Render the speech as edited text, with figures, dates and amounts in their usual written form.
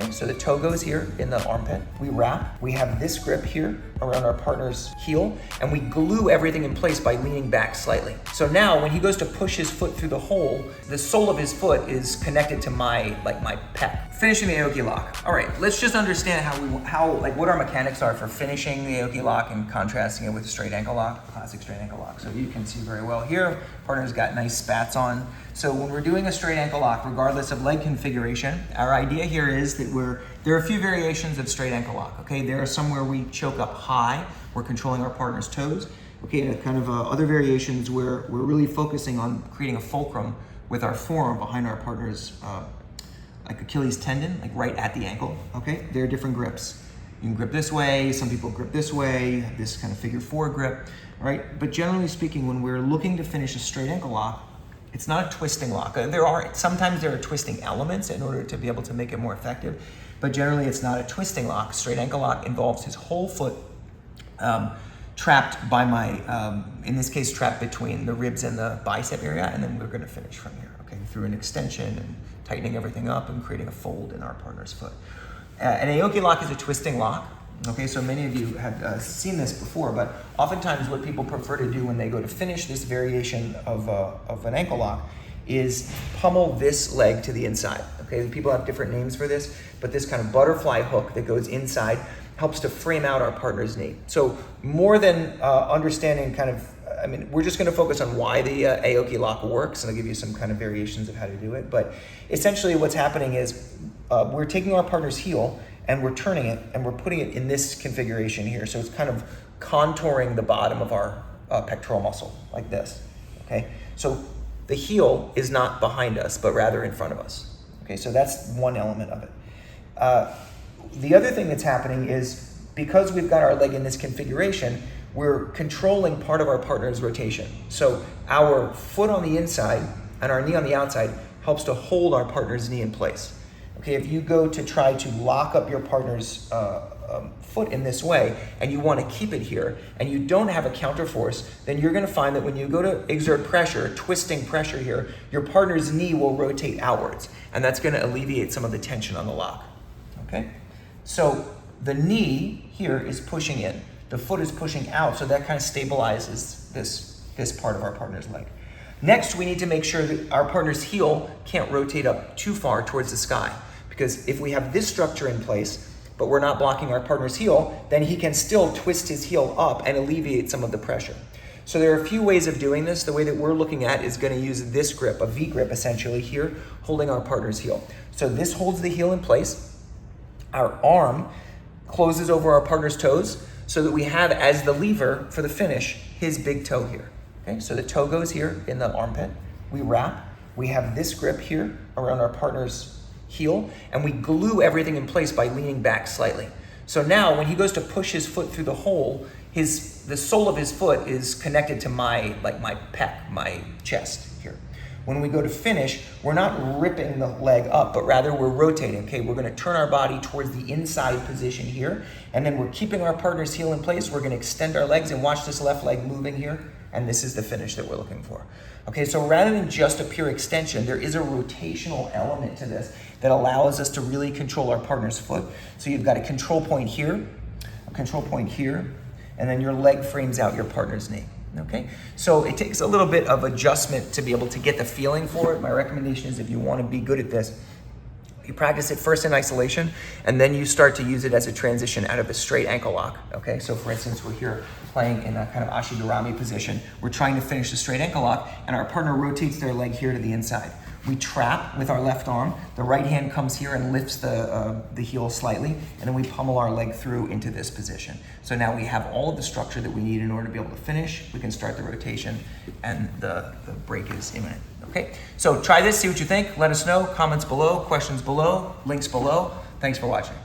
Okay, so the toe goes here in the armpit. We wrap. We have this grip here around our partner's heel, and we glue everything in place by leaning back slightly. So now when he goes to push his foot through the hole, the sole of his foot is connected to my pec. Finishing the Aoki lock. All right, let's just understand what our mechanics are for finishing the Aoki lock and contrasting it with a straight ankle lock, classic straight ankle lock. So you can see very well here, partner's got nice spats on. So when we're doing a straight ankle lock, regardless of leg configuration, our idea here is that there are a few variations of straight ankle lock, okay? There are some where we choke up high, we're controlling our partner's toes, okay? And kind of other variations where we're really focusing on creating a fulcrum with our forearm behind our partner's like Achilles tendon, like right at the ankle, okay? There are different grips. You can grip this way, some people grip this way, this kind of figure 4 grip, right? But generally speaking, when we're looking to finish a straight ankle lock, it's not a twisting lock. Sometimes there are twisting elements in order to be able to make it more effective, but generally it's not a twisting lock. Straight ankle lock involves his whole foot trapped by in this case, trapped between the ribs and the bicep area, and then we're gonna finish from here, okay? Through an extension and tightening everything up and creating a fold in our partner's foot. An Aoki lock is a twisting lock. Okay, so many of you have seen this before, but oftentimes what people prefer to do when they go to finish this variation of an ankle lock is pummel this leg to the inside. Okay, people have different names for this, but this kind of butterfly hook that goes inside helps to frame out our partner's knee. So more than understanding we're just gonna focus on why the Aoki lock works, and I'll give you some kind of variations of how to do it. But essentially what's happening is we're taking our partner's heel and we're turning it and we're putting it in this configuration here. So it's kind of contouring the bottom of our pectoral muscle like this, okay? So the heel is not behind us, but rather in front of us. Okay, so that's one element of it. The other thing that's happening is because we've got our leg in this configuration, we're controlling part of our partner's rotation. So our foot on the inside and our knee on the outside helps to hold our partner's knee in place. Okay, if you go to try to lock up your partner's foot in this way and you want to keep it here and you don't have a counterforce, then you're going to find that when you go to exert pressure, twisting pressure here, your partner's knee will rotate outwards, and that's going to alleviate some of the tension on the lock. Okay, so the knee here is pushing in, the foot is pushing out, so that kind of stabilizes this part of our partner's leg. Next, we need to make sure that our partner's heel can't rotate up too far towards the sky, because if we have this structure in place, but we're not blocking our partner's heel, then he can still twist his heel up and alleviate some of the pressure. So there are a few ways of doing this. The way that we're looking at is going to use this grip, a V grip essentially here, holding our partner's heel. So this holds the heel in place. Our arm closes over our partner's toes so that we have as the lever for the finish his big toe here. Okay, so the toe goes here in the armpit. We wrap. We have this grip here around our partner's heel, and we glue everything in place by leaning back slightly. So now when he goes to push his foot through the hole, the sole of his foot is connected to my pec, my chest here. When we go to finish, we're not ripping the leg up, but rather we're rotating. Okay, we're going to turn our body towards the inside position here, and then we're keeping our partner's heel in place. We're going to extend our legs and watch this left leg moving here, and this is the finish that we're looking for. Okay, so rather than just a pure extension, there is a rotational element to this that allows us to really control our partner's foot. So you've got a control point here, and then your leg frames out your partner's knee. Okay, so it takes a little bit of adjustment to be able to get the feeling for it. My recommendation is if you want to be good at this, you practice it first in isolation, and then you start to use it as a transition out of a straight ankle lock. Okay, so for instance, we're here playing in a kind of ashigarami position. We're trying to finish the straight ankle lock, and our partner rotates their leg here to the inside. We trap with our left arm. The right hand comes here and lifts the heel slightly, and then we pummel our leg through into this position. So now we have all of the structure that we need in order to be able to finish. We can start the rotation, and the break is imminent. Okay, so try this, see what you think. Let us know. Comments below, questions below, links below. Thanks for watching.